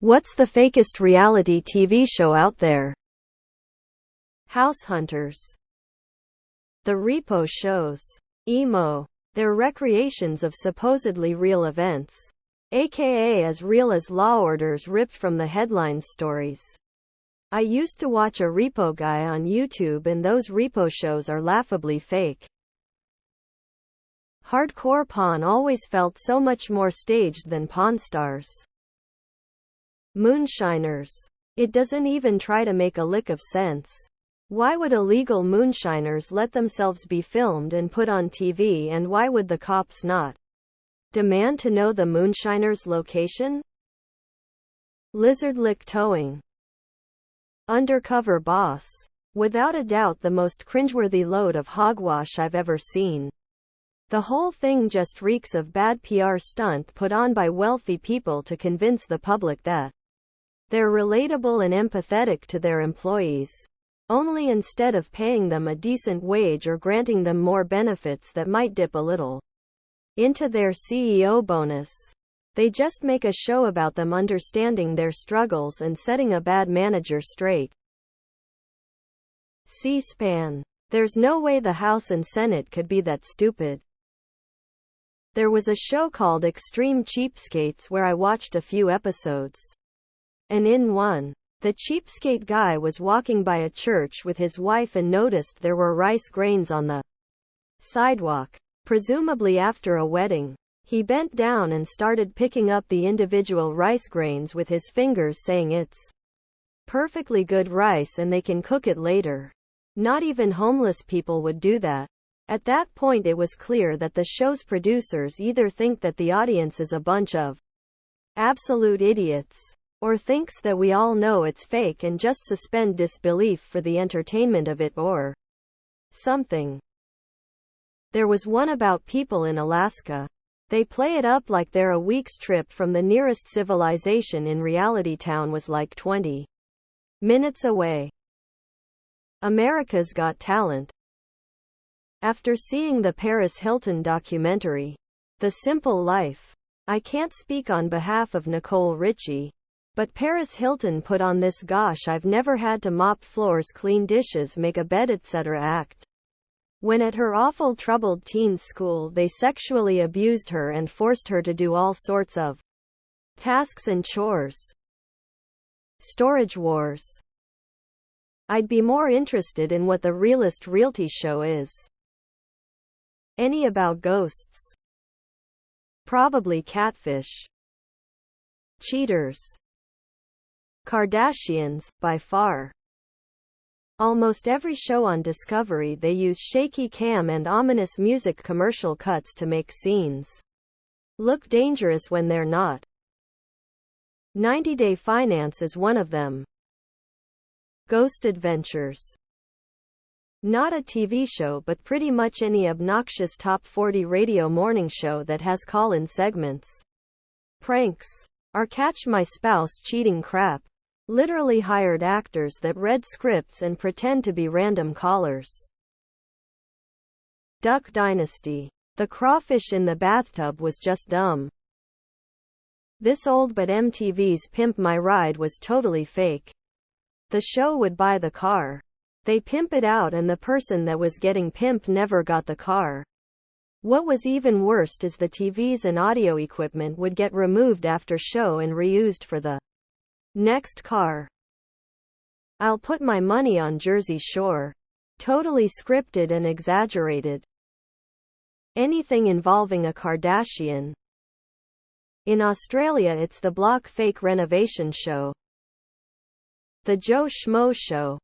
What's the fakest reality TV show out there? House hunters. The repo shows. Emo. They're recreations of supposedly real events. AKA as real as law orders ripped from the headline stories. I used to watch a repo guy on YouTube, and those repo shows are laughably fake. Hardcore Pawn always felt so much more staged than Pawn Stars. Moonshiners. It doesn't even try to make a lick of sense. Why would illegal moonshiners let themselves be filmed and put on TV, and why would the cops not demand to know the moonshiner's location? Lizard lick towing. Undercover boss. Without a doubt the most cringeworthy load of hogwash I've ever seen. The whole thing just reeks of bad PR stunt put on by wealthy people to convince the public that they're relatable and empathetic to their employees. Only instead of paying them a decent wage or granting them more benefits that might dip a little into their CEO bonus, they just make a show about them understanding their struggles and setting a bad manager straight. C-SPAN. There's no way the House and Senate could be that stupid. There was a show called Extreme Cheapskates where I watched a few episodes. And in one, the cheapskate guy was walking by a church with his wife and noticed there were rice grains on the sidewalk. Presumably after a wedding. He bent down and started picking up the individual rice grains with his fingers, saying it's perfectly good rice and they can cook it later. Not even homeless people would do that. At that point it was clear that the show's producers either think that the audience is a bunch of absolute idiots, or thinks that we all know it's fake and just suspend disbelief for the entertainment of it, or something. There was one about people in Alaska. They play it up like they're a week's trip from the nearest civilization. In reality, town was like 20 minutes away. America's Got Talent. After seeing the Paris Hilton documentary, The Simple Life, I can't speak on behalf of Nicole Richie, but Paris Hilton put on this "gosh, I've never had to mop floors, clean dishes, make a bed, etc." act. When at her awful troubled teen school they sexually abused her and forced her to do all sorts of tasks and chores. Storage Wars. I'd be more interested in what the realest realty show is. Any about ghosts? Probably Catfish. Cheaters. Kardashians, by far. Almost every show on Discovery they use shaky cam and ominous music commercial cuts to make scenes look dangerous when they're not. 90 Day Finance is one of them. Ghost Adventures. Not a TV show, but pretty much any obnoxious top 40 radio morning show that has call-in segments. Pranks. Or Catch My Spouse Cheating crap. Literally hired actors that read scripts and pretend to be random callers. Duck Dynasty. The crawfish in the bathtub was just dumb. This old, but MTV's Pimp My Ride was totally fake. The show would buy the car. They pimp it out and the person that was getting pimped never got the car. What was even worse is the TVs and audio equipment would get removed after show and reused for the next car. I'll put my money on Jersey Shore. Totally scripted and exaggerated. Anything involving a Kardashian. In Australia it's the Block Fake Renovation Show. The Joe Schmo Show.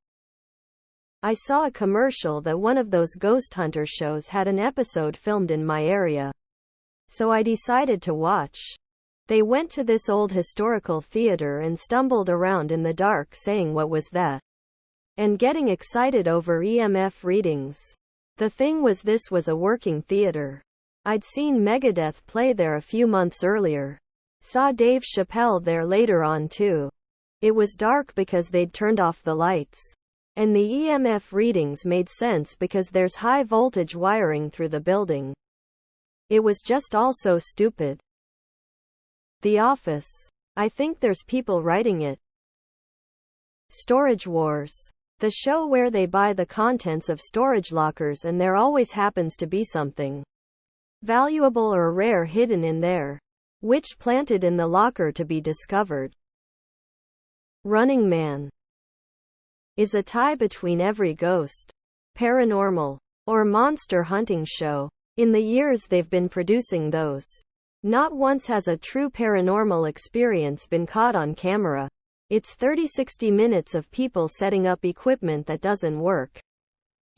I saw a commercial that one of those ghost hunter shows had an episode filmed in my area. So I decided to watch. They went to this old historical theater and stumbled around in the dark saying what was that? And getting excited over EMF readings. The thing was, this was a working theater. I'd seen Megadeth play there a few months earlier. Saw Dave Chappelle there later on too. It was dark because they'd turned off the lights. And the EMF readings made sense because there's high voltage wiring through the building. It was just all so stupid. The Office. I think there's people writing it. Storage Wars. The show where they buy the contents of storage lockers and there always happens to be something valuable or rare hidden in there, which planted in the locker to be discovered. Running Man is a tie between every ghost, paranormal, or monster hunting show. In the years they've been producing those, not once has a true paranormal experience been caught on camera. It's 30-60 minutes of people setting up equipment that doesn't work,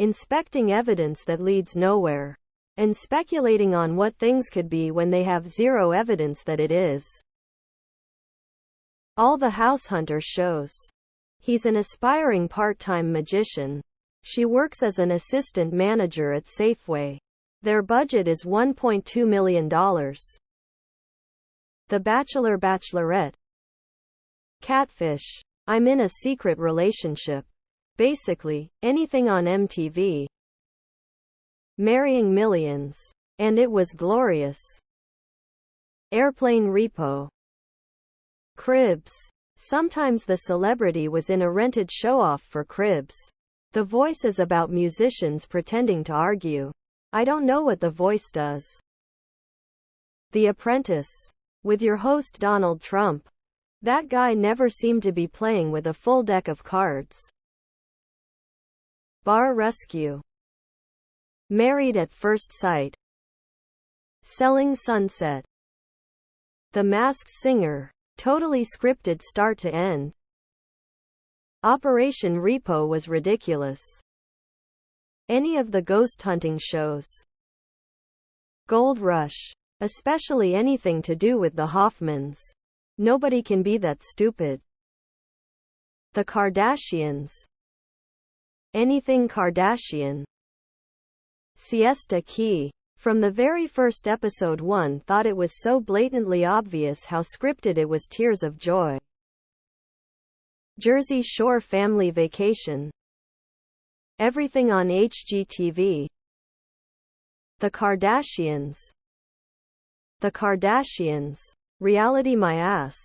inspecting evidence that leads nowhere, and speculating on what things could be when they have zero evidence that it is. All the House Hunter shows. He's an aspiring part-time magician. She works as an assistant manager at Safeway. Their budget is $1.2 million. The Bachelor Bachelorette. Catfish. I'm in a secret relationship. Basically, anything on MTV. Marrying Millions. And it was glorious. Airplane Repo. Cribs. Sometimes the celebrity was in a rented show-off for Cribs. The Voice is about musicians pretending to argue. I don't know what The Voice does. The Apprentice. With your host Donald Trump. That guy never seemed to be playing with a full deck of cards. Bar Rescue. Married at First Sight. Selling Sunset. The Masked Singer. Totally scripted start to end. Operation Repo was ridiculous. Any of the ghost hunting shows. Gold Rush. Especially anything to do with the Hoffmans. Nobody can be that stupid. The Kardashians. Anything Kardashian. Siesta Key. From the very first episode, one thought it was so blatantly obvious how scripted it was. Tears of Joy. Jersey Shore Family Vacation. Everything on HGTV. The Kardashians. The Kardashians. Reality My Ass.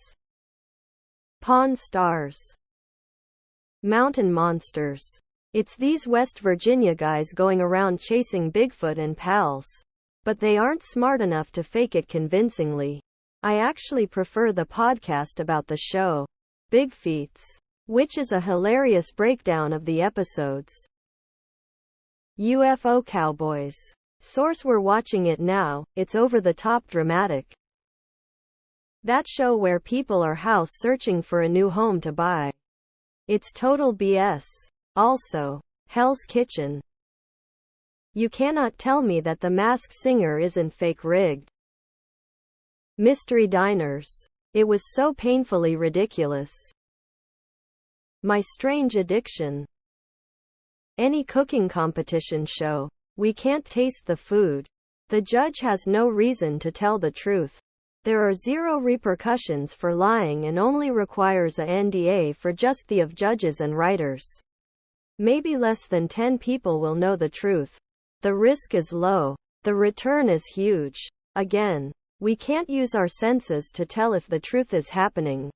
Pawn Stars. Mountain Monsters. It's these West Virginia guys going around chasing Bigfoot and pals. But they aren't smart enough to fake it convincingly. I actually prefer the podcast about the show, Big Feats, which is a hilarious breakdown of the episodes. UFO Cowboys. Source: we're watching it now, it's over-the-top dramatic. That show where people are house searching for a new home to buy. It's total BS. Also, Hell's Kitchen. You cannot tell me that The Masked Singer isn't fake rigged. Mystery Diners. It was so painfully ridiculous. My Strange Addiction. Any cooking competition show. We can't taste the food. The judge has no reason to tell the truth. There are zero repercussions for lying and only requires a NDA for just the of judges and writers. Maybe less than 10 people will know the truth. The risk is low. The return is huge. Again, we can't use our senses to tell if the truth is happening.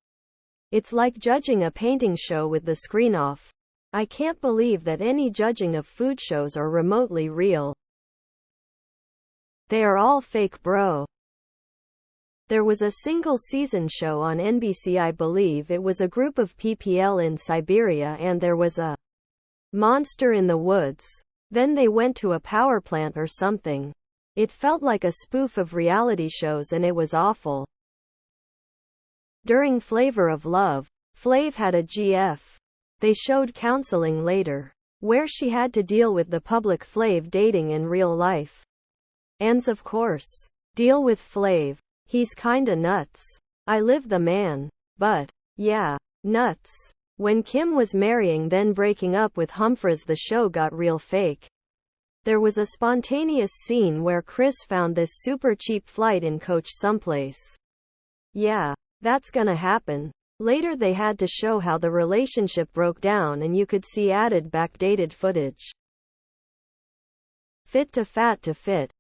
It's like judging a painting show with the screen off. I can't believe that any judging of food shows are remotely real. They are all fake, bro. There was a single season show on NBC, I believe it was a group of PPL in Siberia and there was a monster in the woods. Then they went to a power plant or something. It felt like a spoof of reality shows and it was awful. During Flavor of Love, Flav had a GF. They showed Counseling later, where she had to deal with the public Flav dating in real life. And of course, deal with Flav. He's kinda nuts. I live the man. But, yeah, nuts. When Kim was marrying then breaking up with Humphries, the show got real fake. There was a spontaneous scene where Chris found this super cheap flight in coach someplace. Yeah, that's gonna happen. Later they had to show how the relationship broke down and you could see added backdated footage. Fit to Fat to Fit.